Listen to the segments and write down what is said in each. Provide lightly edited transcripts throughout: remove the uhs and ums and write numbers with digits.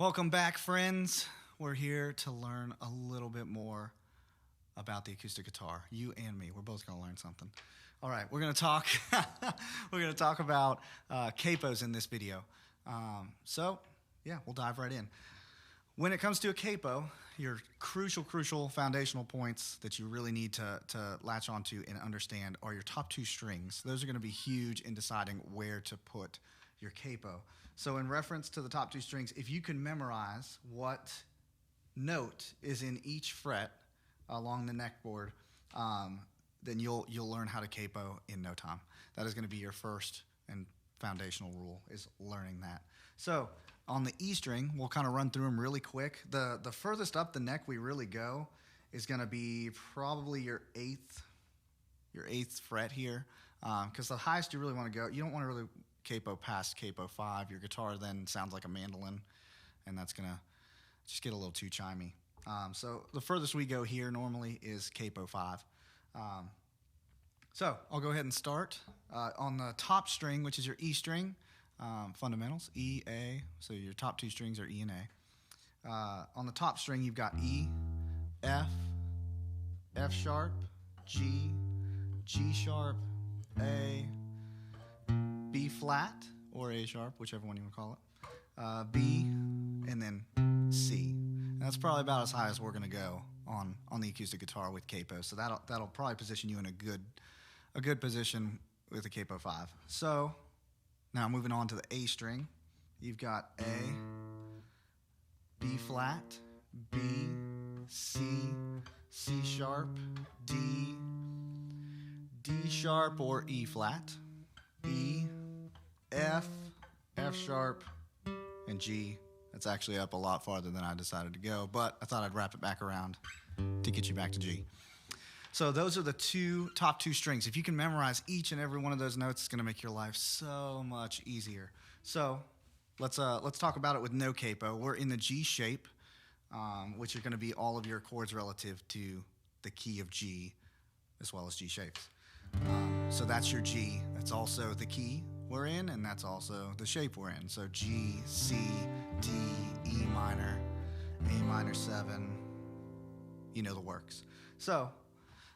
Welcome back, friends. We're here to learn a little bit more about the acoustic guitar. You and me, we're both going to learn something. All right, we're going to talk. We're going to talk about capos in this video. We'll dive right in. When it comes to a capo, your crucial foundational points that you really need to latch onto and understand are your top two strings. Those are going to be huge in deciding where to put your capo. So in reference to the top two strings, if you can memorize what note is in each fret along the neck board, then you'll learn how to capo in no time. That is going to be your first and foundational rule, is learning that. So on the E string, we'll kind of run through them really quick. The furthest up the neck we really go is going to be probably your eighth fret here, because the highest you really want to go, you don't want to really capo past capo 5. Your guitar then sounds like a mandolin, and that's going to just get a little too chimey. So the furthest we go here normally is capo 5. So I'll go ahead and start. On the top string, which is your E string, fundamentals, E, A, so your top two strings are E and A. On the top string, you've got E, F, F sharp, G, G sharp, A, B flat, or A sharp, whichever one you want to call it, B, and then C. And that's probably about as high as we're going to go on the acoustic guitar with capo. So that'll probably position you in a good position with a capo 5. So now moving on to the A string, you've got A, B flat, B, C, C sharp, D, D sharp or E flat, E, F, F sharp, and G. That's actually up a lot farther than I decided to go, but I thought I'd wrap it back around to get you back to G. So those are the top two strings. If you can memorize each and every one of those notes, it's going to make your life so much easier. So let's talk about it with no capo. We're in the G shape, which are going to be all of your chords relative to the key of G, as well as G shapes. So that's your G. That's also the key we're in, and that's also the shape we're in. So G, C, D, E minor, A minor 7, you know the works. So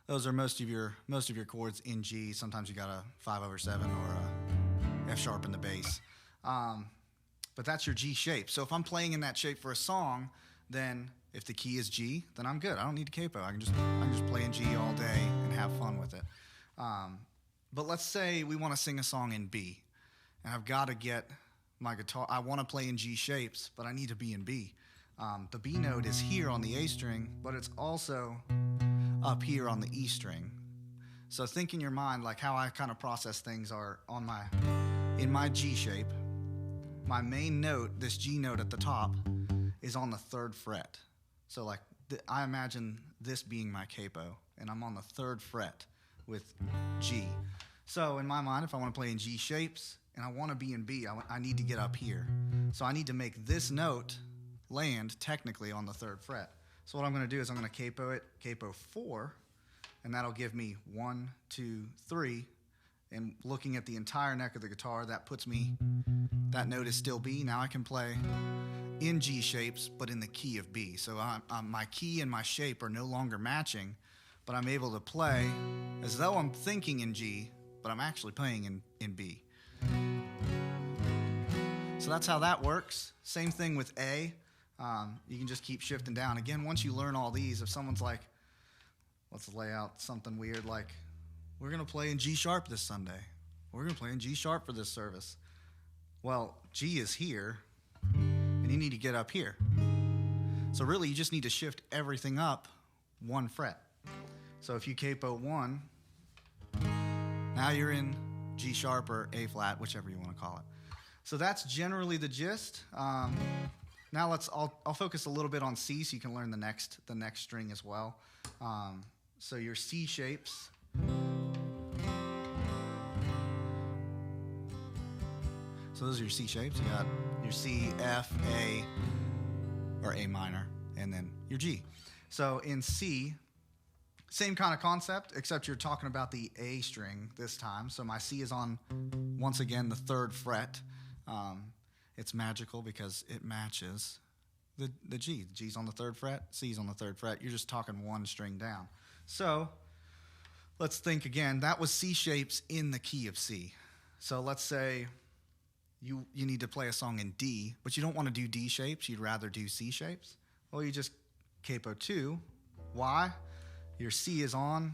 those are most of your chords in G. Sometimes you got a 5/7 or a F sharp in the bass. But that's your G shape. So if I'm playing in that shape for a song, then if the key is G, then I'm good. I don't need a capo. I can just play in G all day and have fun with it. But let's say we want to sing a song in B, and I've got to get my guitar. I want to play in G shapes, but I need to be in B. The B note is here on the A string, but it's also up here on the E string. So think in your mind like how I kind of process things are in my G shape. My main note, this G note at the top, is on the 3rd fret. So like I imagine this being my capo, and I'm on the 3rd fret with G. So in my mind, if I want to play in G shapes and I want to be in B, I need to get up here. So I need to make this note land technically on the 3rd fret. So what I'm going to do is I'm going to capo it, capo 4, and that'll give me 1, 2, 3. And looking at the entire neck of the guitar, that note is still B. Now I can play in G shapes, but in the key of B. So my key and my shape are no longer matching, but I'm able to play as though I'm thinking in G, but I'm actually playing in B. So that's how that works. Same thing with A. You can just keep shifting down. Again, once you learn all these, if someone's like, let's lay out something weird like, we're going to play in G sharp this Sunday. We're going to play in G sharp for this service. Well, G is here, and you need to get up here. So really, you just need to shift everything up 1 fret. So if you capo 1, now you're in G sharp or A flat, whichever you want to call it. So that's generally the gist. Now I'll focus a little bit on C so you can learn the next string as well. So your C shapes. So those are your C shapes. You got your C, F, A, or A minor, and then your G. So in C, same kind of concept, except you're talking about the A string this time. So my C is on, once again, the 3rd fret. It's magical because it matches the G. The G's on the 3rd fret, C's on the 3rd fret. You're just talking one string down. So let's think again. That was C shapes in the key of C. So let's say you need to play a song in D, but you don't want to do D shapes. You'd rather do C shapes. Well, you just capo 2. Why? Your C is on.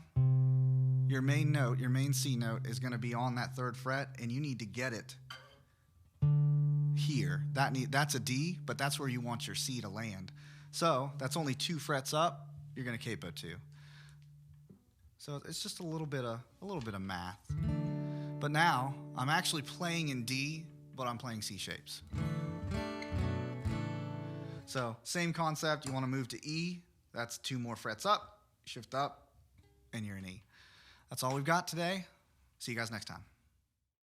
Your main note, your main C note is going to be on that 3rd fret, and you need to get it here. That's a D, but that's where you want your C to land. So that's only 2 frets up. You're going to capo 2. So it's just a little bit of math. But now I'm actually playing in D, but I'm playing C shapes. So same concept. You want to move to E. That's 2 more frets up. Shift up, and you're in E. That's all we've got today. See you guys next time.